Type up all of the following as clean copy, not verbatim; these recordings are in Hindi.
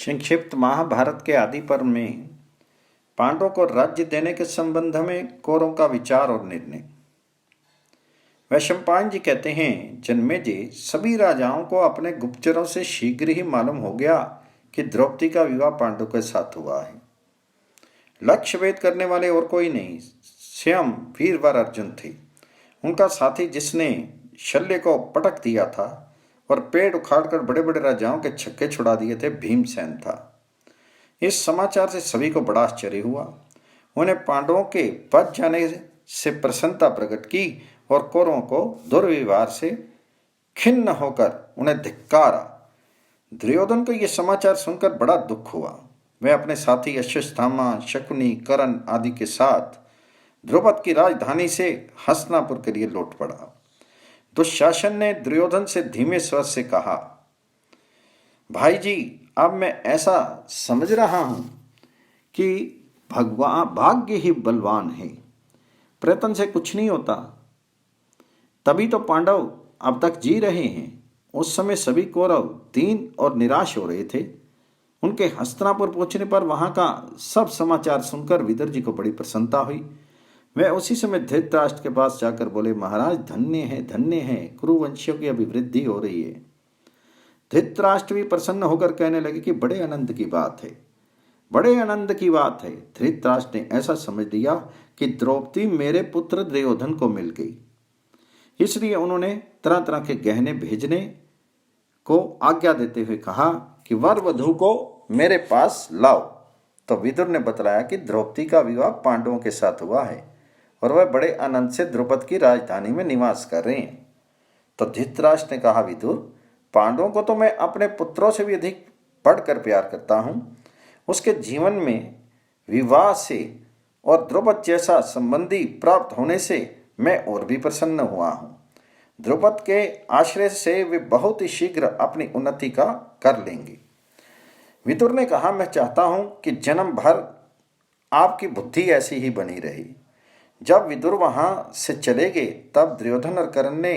संक्षिप्त महाभारत के आदि पर्व में पांडवों को राज्य देने के संबंध में कौरवों का विचार और निर्णय। वैशंपायन जी कहते हैं, जन्मेजय, सभी राजाओं को अपने गुप्तचरों से शीघ्र ही मालूम हो गया कि द्रौपदी का विवाह पांडवों के साथ हुआ है। लक्ष्य भेद करने वाले और कोई नहीं, स्वयं वीरवर अर्जुन थे। उनका साथी जिसने शल्य को पटक दिया था और पेड़ उखाड़कर बड़े बड़े राजाओं के छक्के छुड़ा दिए थे, भीमसेन था। इस समाचार से सभी को बड़ा आश्चर्य हुआ। उन्हें पांडवों के बच जाने से प्रसन्नता प्रकट की और कौरवों को दुर्व्यवहार से खिन्न होकर उन्हें धिक्कारा। दुर्योधन को यह समाचार सुनकर बड़ा दुख हुआ। वह अपने साथी अश्वत्थामा, शकुनी, कर्ण आदि के साथ द्रुपद की राजधानी से हस्तिनापुर के लिए लौट पड़ा। दुशासन ने दुर्योधन से धीमे स्वर से कहा, भाई जी, अब मैं ऐसा समझ रहा हूं कि भगवान भाग्य ही बलवान है, प्रयत्न से कुछ नहीं होता। तभी तो पांडव अब तक जी रहे हैं। उस समय सभी कौरव दीन और निराश हो रहे थे। उनके हस्तिनापुर पहुंचने पर वहां का सब समाचार सुनकर विदुर जी को बड़ी प्रसन्नता हुई। वे उसी समय धृतराष्ट्र के पास जाकर बोले, महाराज, धन्य है, कुरुवंशियों की अभिवृद्धि हो रही है। धृतराष्ट्र भी प्रसन्न होकर कहने लगे कि बड़े आनंद की बात है, बड़े आनंद की बात है। धृतराष्ट्र ने ऐसा समझ लिया कि द्रौपदी मेरे पुत्र दुर्योधन को मिल गई, इसलिए उन्होंने तरह तरह के गहने भेजने को आज्ञा देते हुए कहा कि वर वधू को मेरे पास लाओ। तो विदुर ने बतलाया कि द्रौपदी का विवाह पांडवों के साथ हुआ है और वह बड़े आनंद से द्रुपद की राजधानी में निवास कर रहे हैं। तो धृतराष्ट्र ने कहा, विदुर, पांडवों को तो मैं अपने पुत्रों से भी अधिक बढ़कर प्यार करता हूं। उसके जीवन में विवाह से और द्रुपद जैसा संबंधी प्राप्त होने से मैं और भी प्रसन्न हुआ हूं। द्रुपद के आश्रय से वे बहुत ही शीघ्र अपनी उन्नति का कर लेंगे। विदुर ने कहा, मैं चाहता हूं कि जन्म भर आपकी बुद्धि ऐसी ही बनी रही। जब विदुर वहां से चले गए तब दुर्योधन और कर्ण ने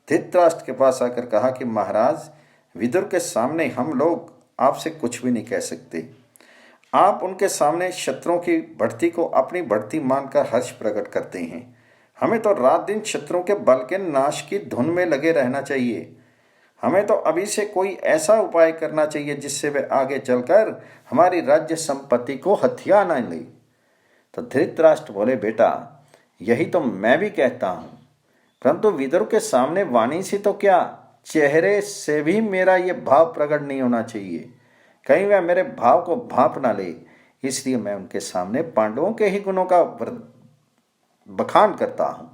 धृतराष्ट्र के पास आकर कहा कि महाराज, विदुर के सामने हम लोग आपसे कुछ भी नहीं कह सकते। आप उनके सामने शत्रुओं की बढ़ती को अपनी बढ़ती मानकर हर्ष प्रकट करते हैं। हमें तो रात दिन शत्रुओं के बल के नाश की धुन में लगे रहना चाहिए। हमें तो अभी से कोई ऐसा उपाय करना चाहिए जिससे वे आगे चलकर हमारी राज्य संपत्ति को हथिया न ले। तो धृतराष्ट्र बोले, बेटा, यही तो मैं भी कहता हूं, परंतु विदुर के सामने वाणी से तो क्या, चेहरे से भी मेरा ये भाव प्रकट नहीं होना चाहिए। कहीं वह मेरे भाव को भांप ना ले, इसलिए मैं उनके सामने पांडवों के ही गुणों का बखान करता हूं।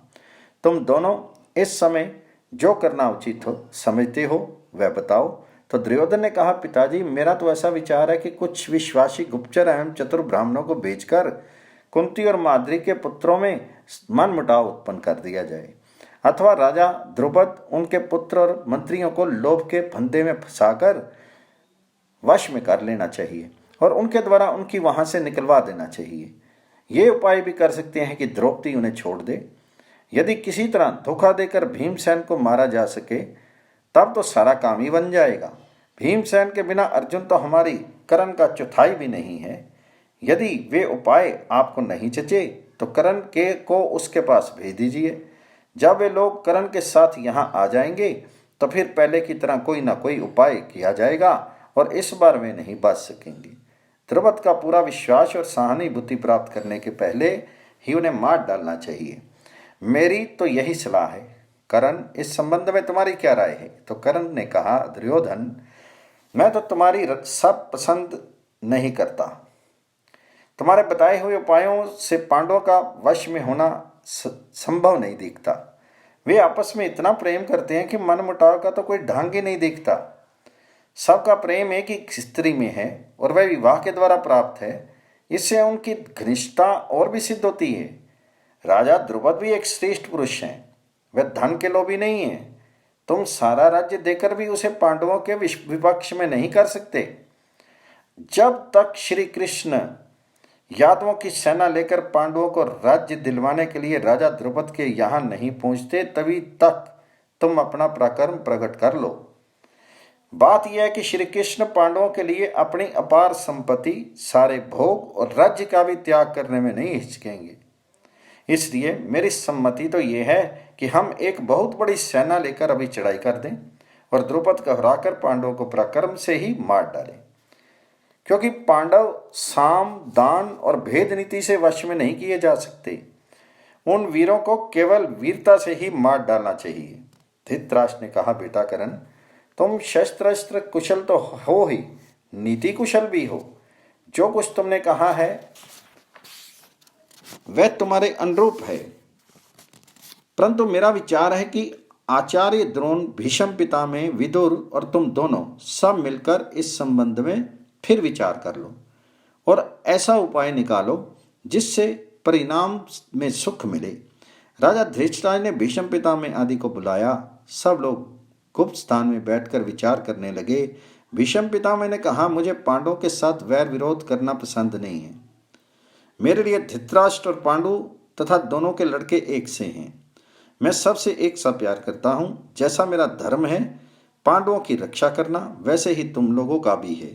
तुम दोनों इस समय जो करना उचित हो समझते हो वह बताओ। तो दुर्योधन ने कहा, पिताजी, मेरा तो ऐसा विचार है कि कुछ विश्वासी गुप्तचर एवं चतुर ब्राह्मणों को भेजकर कुंती और माद्री के पुत्रों में मनमुटाव उत्पन्न कर दिया जाए, अथवा राजा द्रुपद उनके पुत्र और मंत्रियों को लोभ के फंदे में फंसाकर वश में कर लेना चाहिए और उनके द्वारा उनकी वहां से निकलवा देना चाहिए। ये उपाय भी कर सकते हैं कि द्रौपदी उन्हें छोड़ दे। यदि किसी तरह धोखा देकर भीमसेन को मारा जा सके तब तो सारा काम ही बन जाएगा। भीमसेन के बिना अर्जुन तो हमारी कर्ण का चौथाई भी नहीं है। यदि वे उपाय आपको नहीं जचे तो कर्ण के को उसके पास भेज दीजिए। जब वे लोग कर्ण के साथ यहाँ आ जाएंगे तो फिर पहले की तरह कोई ना कोई उपाय किया जाएगा और इस बार वे नहीं बच सकेंगे। द्रुपद का पूरा विश्वास और सहानुभूति प्राप्त करने के पहले ही उन्हें मार डालना चाहिए। मेरी तो यही सलाह है। कर्ण, इस संबंध में तुम्हारी क्या राय है? तो कर्ण ने कहा, दुर्योधन, मैं तो तुम्हारी सब पसंद नहीं करता। तुम्हारे बताए हुए उपायों से पांडवों का वश में होना संभव नहीं दिखता। वे आपस में इतना प्रेम करते हैं कि मनमुटाव का तो कोई ढंग ही नहीं दिखता। सबका प्रेम एक ही स्त्री में है और वह विवाह के द्वारा प्राप्त है। इससे उनकी घनिष्ठता और भी सिद्ध होती है। राजा द्रुपद भी एक श्रेष्ठ पुरुष हैं। वह धन के लोभी नहीं है। तुम सारा राज्य देकर भी उसे पांडवों के विपक्ष में नहीं कर सकते। जब तक श्री कृष्ण यादवों की सेना लेकर पांडवों को राज्य दिलवाने के लिए राजा द्रुपद के यहाँ नहीं पहुंचते, तभी तक तुम अपना पराक्रम प्रकट कर लो। बात यह है कि श्री कृष्ण पांडवों के लिए अपनी अपार संपत्ति, सारे भोग और राज्य का भी त्याग करने में नहीं हिचकेंगे। इसलिए मेरी सम्मति तो ये है कि हम एक बहुत बड़ी सेना लेकर अभी चढ़ाई कर दें और द्रुपद को हराकर पांडवों को पराक्रम से ही मार डालें। क्योंकि पांडव साम, दान और भेद नीति से वश में नहीं किए जा सकते। उन वीरों को केवल वीरता से ही मार डालना चाहिए। धृतराष्ट्र ने कहा, बेटा करण, तुम शस्त्र अस्त्र कुशल तो हो ही, नीति कुशल भी हो। जो कुछ तुमने कहा है वह तुम्हारे अनुरूप है, परंतु मेरा विचार है कि आचार्य द्रोण, भीष्म पितामह, विदुर और तुम दोनों सब मिलकर इस संबंध में फिर विचार कर लो और ऐसा उपाय निकालो जिससे परिणाम में सुख मिले। राजा धृतराष्ट्र ने भीष्म पितामह आदि को बुलाया। सब लोग गुप्त स्थान में बैठकर विचार करने लगे। भीष्म पितामह ने कहा, मुझे पांडवों के साथ वैर विरोध करना पसंद नहीं है। मेरे लिए धृतराष्ट्र और पांडु तथा दोनों के लड़के एक से हैं। मैं सबसे एक सा प्यार करता हूँ। जैसा मेरा धर्म है पांडवों की रक्षा करना, वैसे ही तुम लोगों का भी है।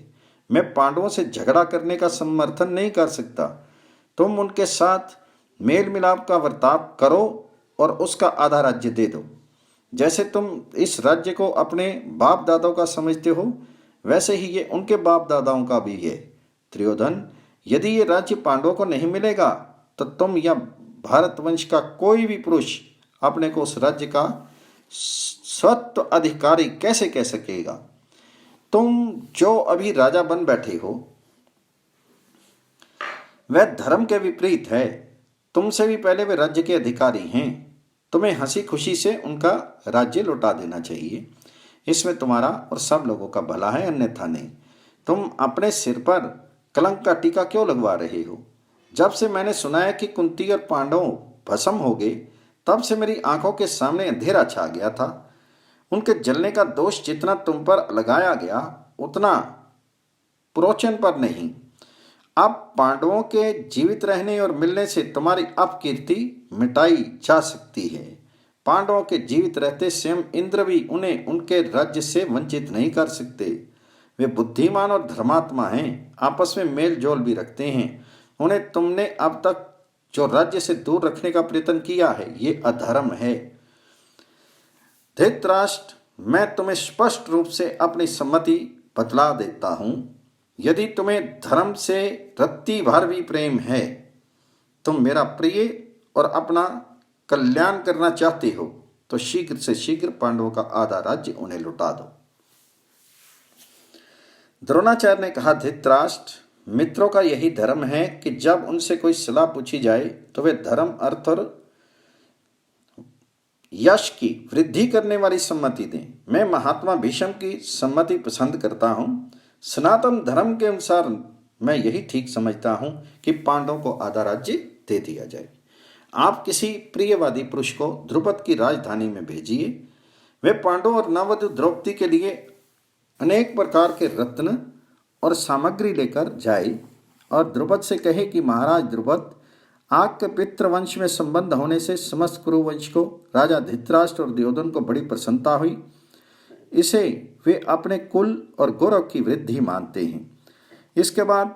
मैं पांडवों से झगड़ा करने का समर्थन नहीं कर सकता। तुम उनके साथ मेल मिलाप का बर्ताव करो और उसका आधा राज्य दे दो। जैसे तुम इस राज्य को अपने बाप दादाओं का समझते हो, वैसे ही ये उनके बाप दादाओं का भी है। त्रियोधन, यदि ये राज्य पांडवों को नहीं मिलेगा तो तुम या भारतवंश का कोई भी पुरुष अपने को उस राज्य का स्वत्व अधिकारी कैसे कह सकेगा? तुम जो अभी राजा बन बैठे हो वह धर्म के विपरीत है। तुमसे भी पहले वे राज्य के अधिकारी हैं। तुम्हें हंसी खुशी से उनका राज्य लौटा देना चाहिए। इसमें तुम्हारा और सब लोगों का भला है, अन्यथा नहीं। तुम अपने सिर पर कलंक का टीका क्यों लगवा रहे हो? जब से मैंने सुना है कि कुंती और पांडव भस्म हो गए, तब से मेरी आंखों के सामने अंधेरा छा गया था। उनके जलने का दोष जितना तुम पर लगाया गया उतना पुरोचन पर नहीं। अब पांडवों के जीवित रहने और मिलने से तुम्हारी अपकीर्ति मिटाई जा सकती है। पांडवों के जीवित रहते स्वयं इंद्र भी उन्हें उनके राज्य से वंचित नहीं कर सकते। वे बुद्धिमान और धर्मात्मा हैं, आपस में मेल जोल भी रखते हैं। उन्हें तुमने अब तक जो राज्य से दूर रखने का प्रयत्न किया है, ये अधर्म है। धृतराष्ट्र, मैं तुम्हें स्पष्ट रूप से अपनी सम्मति बतला देता हूं। यदि तुम्हें धर्म से रत्ती भर भी प्रेम है, तुम मेरा प्रिय और अपना कल्याण करना चाहते हो, तो शीघ्र से शीघ्र पांडवों का आधा राज्य उन्हें लौटा दो। द्रोणाचार्य ने कहा, धृतराष्ट्र, मित्रों का यही धर्म है कि जब उनसे कोई सलाह पूछी जाए तो वे धर्म, अर्थ और यश की वृद्धि करने वाली सम्मति दें। मैं महात्मा भीष्म की सम्मति पसंद करता हूं। सनातन धर्म के अनुसार मैं यही ठीक समझता हूं कि पांडवों को आधा राज्य दे दिया जाए। आप किसी प्रियवादी पुरुष को द्रुपद की राजधानी में भेजिए। वे पांडवों और नववधु द्रौपदी के लिए अनेक प्रकार के रत्न और सामग्री लेकर जाए और द्रुपद से कहे कि महाराज द्रुपद, आपके पितृवंश में संबंध होने से समस्त कुरुवंश को, राजा धृतराष्ट्र और दुर्योधन को बड़ी प्रसन्नता हुई। इसे वे अपने कुल और गौरव की वृद्धि मानते हैं। इसके बाद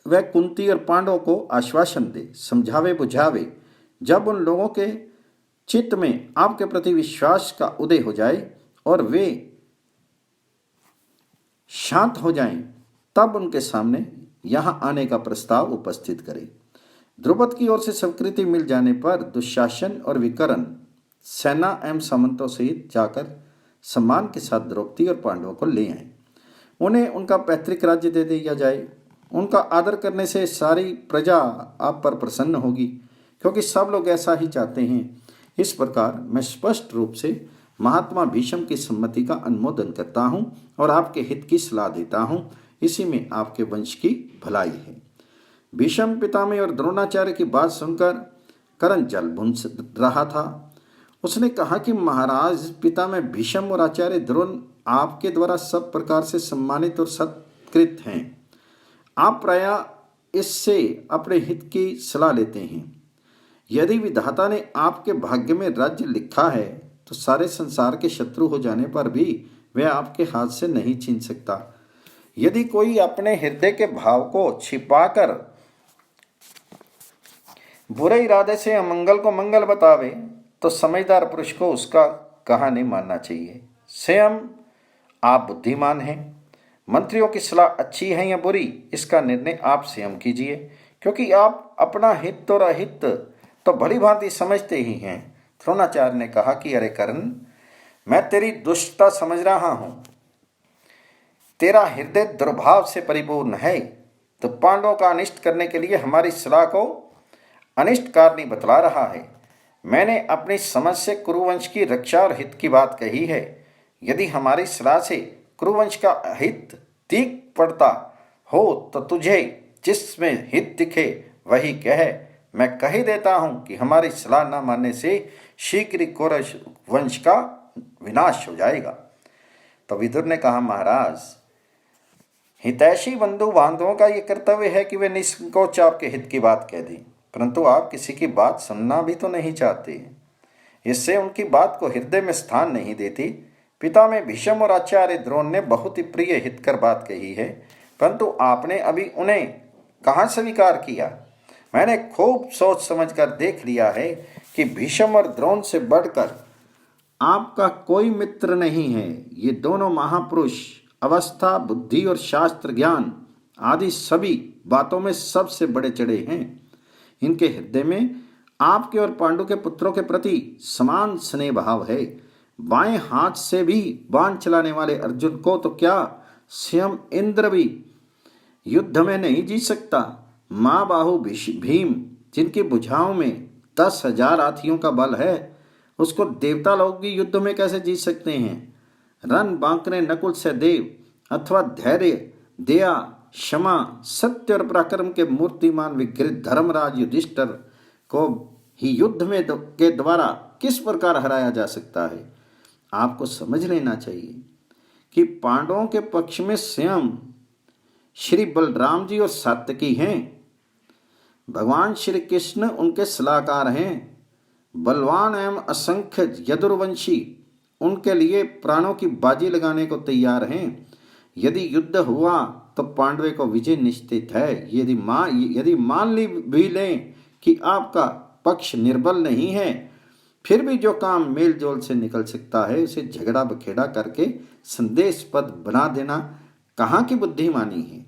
वह कुंती और पांडवों को आश्वासन दे, समझावे बुझावे। जब उन लोगों के चित्त में आपके प्रति विश्वास का उदय हो जाए और वे शांत हो जाएं, तब उनके सामने यहां आने का प्रस्ताव उपस्थित करें। द्रुपद की ओर से स्वीकृति मिल जाने पर दुशासन और विकर्ण सेना एवं सामंतों सहित जाकर सम्मान के साथ द्रौपदी और पांडवों को ले आए। उन्हें उनका पैतृक राज्य दे दिया जाए। उनका आदर करने से सारी प्रजा आप पर प्रसन्न होगी, क्योंकि सब लोग ऐसा ही चाहते हैं। इस प्रकार मैं स्पष्ट रूप से महात्मा भीष्म की सम्मति का अनुमोदन करता हूं और आपके हित की सलाह देता हूं। इसी में आपके वंश की भलाई है। भीष्म पितामह और द्रोणाचार्य की बात सुनकर कर्ण जल भुंस रहा था। उसने कहा कि महाराज पितामह भीष्म और आचार्य द्रोण आपके द्वारा सब प्रकार से सम्मानित और सत्कृत हैं। आप प्रायः इससे अपने हित की सलाह लेते हैं। यदि विधाता ने आपके भाग्य में राज्य लिखा है तो सारे संसार के शत्रु हो जाने पर भी वह आपके हाथ से नहीं छीन सकता। यदि कोई अपने हृदय के भाव को छिपाकर बुरे इरादे से अमंगल को मंगल बतावे तो समझदार पुरुष को उसका कहा नहीं मानना चाहिए। स्वयं आप बुद्धिमान हैं, मंत्रियों की सलाह अच्छी है या बुरी इसका निर्णय आप स्वयं कीजिए, क्योंकि आप अपना हित और अहित तो भली भांति समझते ही हैं। द्रोणाचार्य ने कहा कि अरे कर्ण, मैं तेरी दुष्टता समझ रहा हूं, तेरा हृदय दुर्भाव से परिपूर्ण है, तो पांडवों का अनिष्ट करने के लिए हमारी सलाह को अनिष्टकारणी बतला रहा है। मैंने अपनी समझ से कुरुवंश की रक्षा और हित की बात कही है। यदि हमारी सलाह से कुरुवंश का हित दीख पड़ता हो तो तुझे जिसमें हित दिखे वही कह। मैं कह ही देता हूं कि हमारी सलाह न मानने से शीघ्र कुरुवंश का विनाश हो जाएगा। तो विदुर ने कहा, महाराज, हितैषी बंधु बांधवों का यह कर्तव्य है कि वे निसंकोच आपके हित की बात कह दें, परंतु आप किसी की बात सुनना भी तो नहीं चाहते। इससे उनकी बात को हृदय में स्थान नहीं देती। पिता में भीष्म और आचार्य द्रोण ने बहुत ही प्रिय हितकर बात कही है, परंतु आपने अभी उन्हें कहाँ स्वीकार किया। मैंने खूब सोच समझकर देख लिया है कि भीष्म और द्रोण से बढ़कर आपका कोई मित्र नहीं है। ये दोनों महापुरुष अवस्था, बुद्धि और शास्त्र ज्ञान आदि सभी बातों में सबसे बड़े चढ़े हैं। इनके हृदय में आपके और पांडु के पुत्रों के प्रति समान स्नेह भाव है। बाएं हाथ से भी बाण चलाने वाले अर्जुन को तो क्या, स्वयं इंद्र भी युद्ध में नहीं जीत सकता। मां बाहु भीम, जिनकी भुजाओं में 10,000 हाथियों का बल है, उसको देवता लोग भी युद्ध में कैसे जीत सकते हैं। रन बांकने नकुल सहदेव अथवा धैर्य, दया, क्षमा, सत्य और पराक्रम के मूर्तिमान विकृत धर्मराज युधिष्ठिर को ही युद्ध में के द्वारा किस प्रकार हराया जा सकता है। आपको समझ लेना चाहिए कि पांडवों के पक्ष में स्वयं श्री बलराम जी और सात्यकी हैं। भगवान श्री कृष्ण उनके सलाहकार हैं। बलवान एवं असंख्य यदुर्वंशी उनके लिए प्राणों की बाजी लगाने को तैयार हैं। यदि युद्ध हुआ तो पांडवे को विजय निश्चित है। यदि मान ली भी लें कि आपका पक्ष निर्बल नहीं है, फिर भी जो काम मेल जोल से निकल सकता है उसे झगड़ा बखेड़ा करके संदेशपद बना देना कहाँ की बुद्धिमानी है।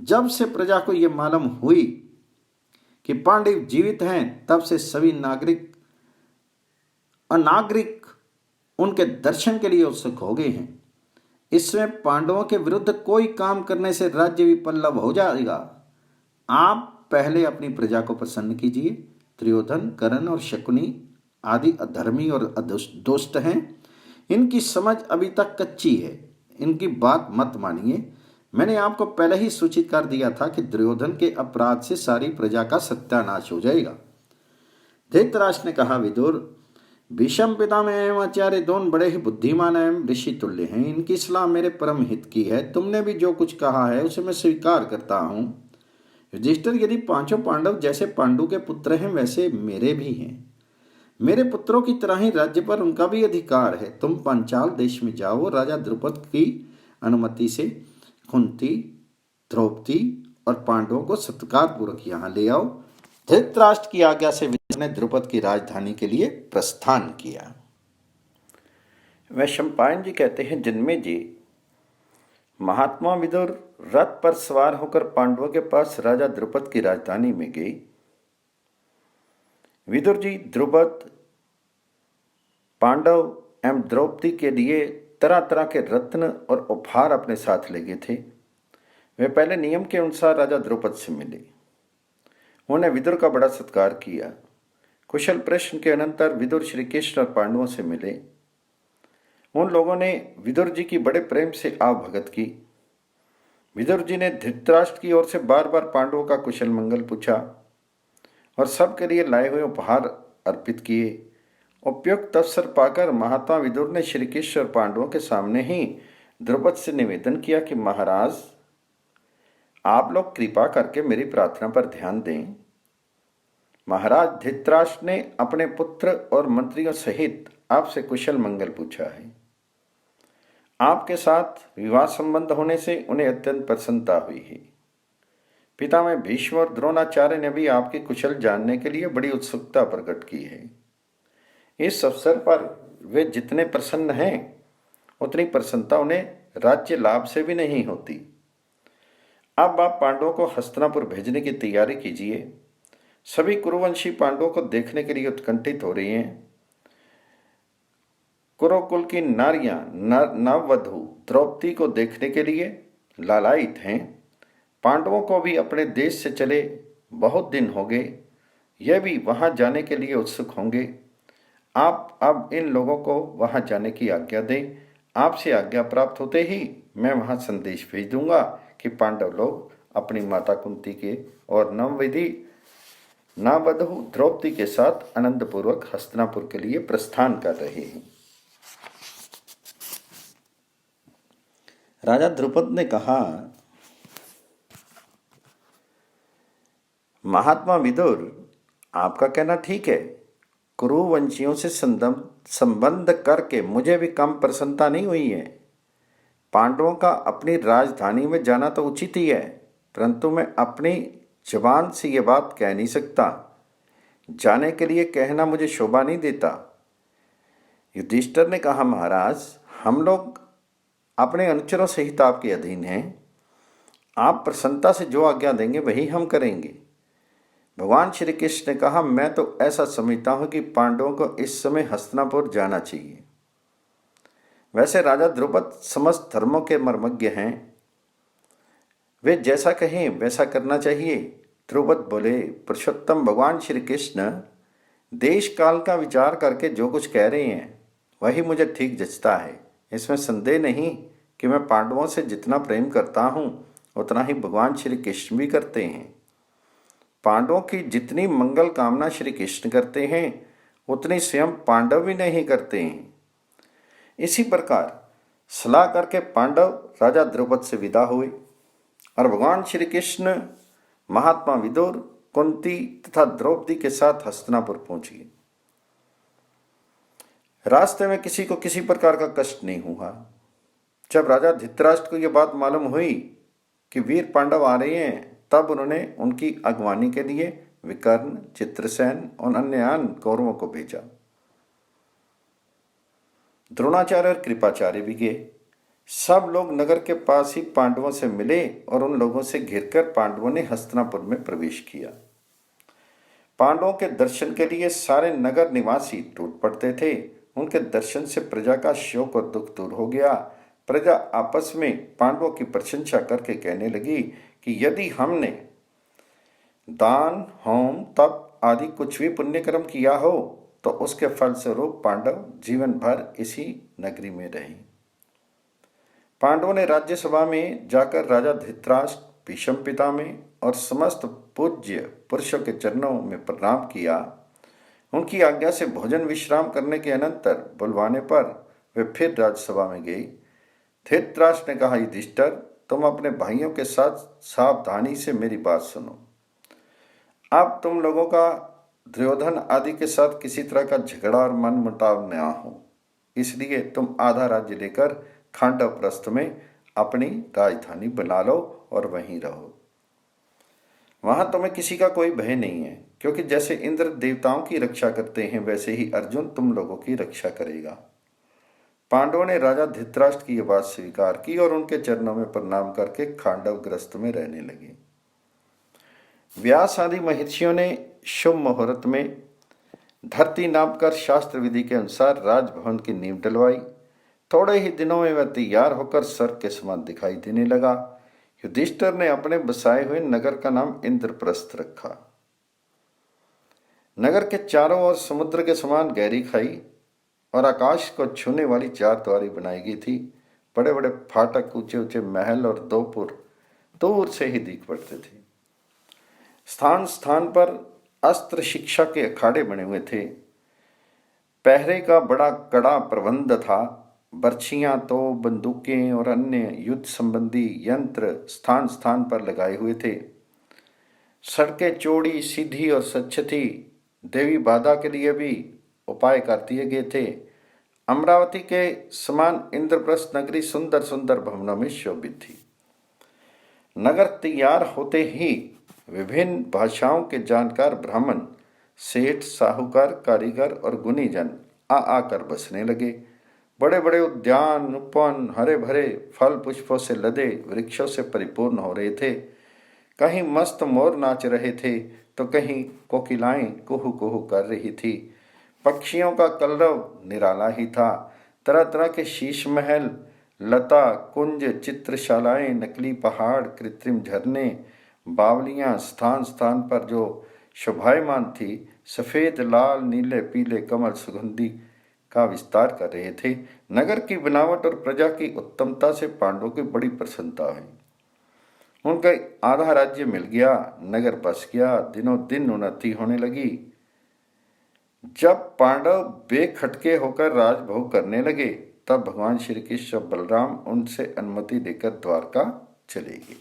जब से प्रजा को यह मालूम हुई कि पांडव जीवित हैं, तब से सभी अनागरिक उनके दर्शन के लिए उत्सुक हो गए हैं। इसमें पांडवों के विरुद्ध कोई काम करने से राज्य विपल्लव हो जाएगा। आप पहले अपनी प्रजा को प्रसन्न कीजिए। त्रियोधन, कर्ण और शकुनी आदि अधर्मी और दुष्ट हैं। इनकी समझ अभी तक कच्ची है, इनकी बात मत मानिए। मैंने आपको पहले ही सूचित कर दिया था कि दुर्योधन के अपराध से सारी प्रजा का सत्यानाश हो जाएगा। धृतराष्ट्र ने कहा, विदुर, भीष्म पितामह एवं आचार्य दोनों बड़े ही बुद्धिमान एवं ऋषि तुल्य हैं। इनकी सलाह मेरे परम हित की है। तुमने भी जो कुछ कहा है उसे मैं स्वीकार करता हूँ। युधिष्ठिर, यदि पांचों पांडव जैसे पांडु के पुत्र हैं वैसे मेरे भी हैं। मेरे पुत्रों की तरह ही राज्य पर उनका भी अधिकार है। तुम पांचाल देश में जाओ, राजा द्रुपद की अनुमति से कुंती, द्रौपदी और पांडवों को सत्कार पूर्वक यहाँ ले आओ। धृतराष्ट्र की आज्ञा से विदुर ने द्रुपद की राजधानी के लिए प्रस्थान किया। वैशंपायन जी कहते हैं, जन्मेजय, महात्मा विदुर रथ पर सवार होकर पांडवों के पास राजा द्रुपद की राजधानी में गए। विदुर जी द्रुपद, पांडव एवं द्रौपदी के लिए तरह तरह के रत्न और उपहार अपने साथ ले गए थे। वे पहले नियम के अनुसार राजा द्रुपद से मिले। उन्होंने विदुर का बड़ा सत्कार किया। कुशल प्रश्न के अनंतर विदुर श्री कृष्ण और पांडवों से मिले। उन लोगों ने विदुर जी की बड़े प्रेम से आवभगत की। विदुर जी ने धृतराष्ट्र की ओर से बार बार पांडवों का कुशल मंगल पूछा और सबके लिए लाए हुए उपहार अर्पित किए। उपयुक्त अवसर पाकर महात्मा विदुर ने श्री कृष्ण और पांडवों के सामने ही द्रुपद से निवेदन किया कि महाराज, आप लोग कृपा करके मेरी प्रार्थना पर ध्यान दें। महाराज धृतराष्ट्र ने अपने पुत्र और मंत्रियों सहित आपसे कुशल मंगल पूछा है। आपके साथ विवाह संबंध होने से उन्हें अत्यंत प्रसन्नता हुई है। पितामह भीष्म और द्रोणाचार्य ने भी आपके कुशल जानने के लिए बड़ी उत्सुकता प्रकट की है। इस अवसर पर वे जितने प्रसन्न हैं उतनी प्रसन्नता उन्हें राज्य लाभ से भी नहीं होती। अब आप पांडवों को हस्तिनापुर भेजने की तैयारी कीजिए। सभी कुरुवंशी पांडवों को देखने के लिए उत्कंठित हो रही हैं। कुरुकुल की नारियां नववधु द्रौपदी को देखने के लिए लालायित हैं। पांडवों को भी अपने देश से चले बहुत दिन हो गए, यह भी वहां जाने के लिए उत्सुक होंगे। आप अब इन लोगों को वहां जाने की आज्ञा दें। आपसे आज्ञा प्राप्त होते ही मैं वहां संदेश भेज दूंगा कि पांडव लोग अपनी माता कुंती के और नववधु द्रौपदी के साथ आनंदपूर्वक हस्तिनापुर के लिए प्रस्थान कर रहे हैं। राजा द्रुपद ने कहा, महात्मा विदुर, आपका कहना ठीक है। कुरुवंशियों से संबंध करके मुझे भी कम प्रसन्नता नहीं हुई है। पांडवों का अपनी राजधानी में जाना तो उचित ही है, परंतु मैं अपनी जबान से ये बात कह नहीं सकता। जाने के लिए कहना मुझे शोभा नहीं देता। युधिष्ठिर ने कहा, महाराज, हम लोग अपने अनुचरों सहित आपके अधीन हैं। आप प्रसन्नता से जो आज्ञा देंगे वही हम करेंगे। भगवान श्री कृष्ण ने कहा, मैं तो ऐसा समझता हूं कि पांडवों को इस समय हस्तिनापुर जाना चाहिए। वैसे राजा द्रुपद समस्त धर्मों के मर्मज्ञ हैं, वे जैसा कहें वैसा करना चाहिए। द्रुपद बोले, पुरुषोत्तम भगवान श्री कृष्ण देश काल का विचार करके जो कुछ कह रहे हैं वही मुझे ठीक जचता है। इसमें संदेह नहीं कि मैं पांडवों से जितना प्रेम करता हूं उतना ही भगवान श्री कृष्ण भी करते हैं। पांडवों की जितनी मंगल कामना श्री कृष्ण करते हैं उतनी स्वयं पांडव भी नहीं करते हैं। इसी प्रकार सलाह करके पांडव राजा द्रुपद से विदा हुए और भगवान श्री कृष्ण महात्मा विदुर, कुंती तथा द्रौपदी के साथ हस्तिनापुर पहुंच गए। रास्ते में किसी को किसी प्रकार का कष्ट नहीं हुआ। जब राजा धृतराष्ट्र को यह बात मालूम हुई कि वीर पांडव आ रहे हैं, तब उन्होंने उनकी अगवानी के लिए विकर्ण, चित्रसेन और अन्य कौरवों को भेजा। द्रोणाचार्य और कृपाचार्य भी गए। सब लोग नगर के पास ही पांडवों से मिले और उन लोगों से घिरकर पांडवों ने हस्तिनापुर में प्रवेश किया। पांडवों के दर्शन के लिए सारे नगर निवासी टूट पड़ते थे। उनके दर्शन से प्रजा का शोक और दुख दूर हो गया। प्रजा आपस में पांडवों की प्रशंसा करके कहने लगी कि यदि हमने दान, होम, तप आदि कुछ भी पुण्य कर्म किया हो तो उसके फलस्वरूप पांडव जीवन भर इसी नगरी में रहे। पांडवों ने राज्यसभा में जाकर राजा धृतराष्ट्र, भीष्म पितामह और समस्त पूज्य पुरुषों के चरणों में प्रणाम किया। उनकी आज्ञा से भोजन विश्राम करने के अनंतर बुलवाने पर वे फिर राज्यसभा में गई। धृतराष्ट्र ने कहा, युधिष्ठिर, तुम अपने भाइयों के साथ सावधानी से मेरी बात सुनो। अब तुम लोगों का दुर्योधन आदि के साथ किसी तरह का झगड़ा और मनमुटाव न हो, इसलिए तुम आधा राज्य लेकर खांडव प्रस्थ में अपनी राजधानी बना लो और वहीं रहो। वहां तुम्हें किसी का कोई भय नहीं है, क्योंकि जैसे इंद्र देवताओं की रक्षा करते हैं वैसे ही अर्जुन तुम लोगों की रक्षा करेगा। पांडवों ने राजा धृतराष्ट्र की यह बात स्वीकार की और उनके चरणों में प्रणाम करके खांडव ग्रस्त में रहने लगे। व्यास आदि महर्षियों ने शुभ मुहूर्त में धरती नापकर शास्त्र विधि के अनुसार राजभवन की नींव डलवाई। थोड़े ही दिनों में वह तैयार होकर स्वर्ग के समान दिखाई देने लगा। युधिष्ठिर ने अपने बसाए हुए नगर का नाम इंद्रप्रस्थ रखा। नगर के चारों ओर समुद्र के समान गहरी खाई और आकाश को छूने वाली 4 द्वारी बनाई गई थी। बड़े बड़े फाटक, ऊंचे ऊंचे महल और दोपुर दूर से ही दिख पड़ते थे। स्थान स्थान पर अस्त्र शिक्षा के अखाड़े बने हुए थे। पहरे का बड़ा कड़ा प्रबंध था। बर्छियां, तो बंदूकें और अन्य युद्ध संबंधी यंत्र स्थान स्थान पर लगाए हुए थे। सड़कें चौड़ी, सीधी और स्वच्छ थी। देवी बाधा के लिए भी उपाय कर दिए गए थे। अमरावती के समान इंद्रप्रस्थ नगरी सुंदर सुंदर भवनों में शोभित थी। नगर तैयार होते ही विभिन्न भाषाओं के जानकार ब्राह्मण, सेठ, साहूकार, कारीगर और गुनीजन आ आकर बसने लगे। बड़े बड़े उद्यान, उपवन, हरे भरे फल पुष्पों से लदे वृक्षों से परिपूर्ण हो रहे थे। कहीं मस्त मोर नाच रहे थे तो कहीं कोकिलाएं कुहू कुहू कर रही थी। पक्षियों का कलरव निराला ही था। तरह तरह के शीश महल, लता कुंज, चित्रशालाएं, नकली पहाड़, कृत्रिम झरने, बावलियां स्थान स्थान पर जो शोभायमान थी, सफेद, लाल, नीले, पीले कमल सुगंधि का विस्तार कर रहे थे। नगर की बनावट और प्रजा की उत्तमता से पांडवों की बड़ी प्रसन्नता हुई। उनका आधा राज्य मिल गया, नगर बस गया, दिनों दिन उन्नति होने लगी। जब पांडव बेखटके होकर राजभोग करने लगे, तब भगवान श्री कृष्ण और बलराम उनसे अनुमति लेकर द्वारका चले गए।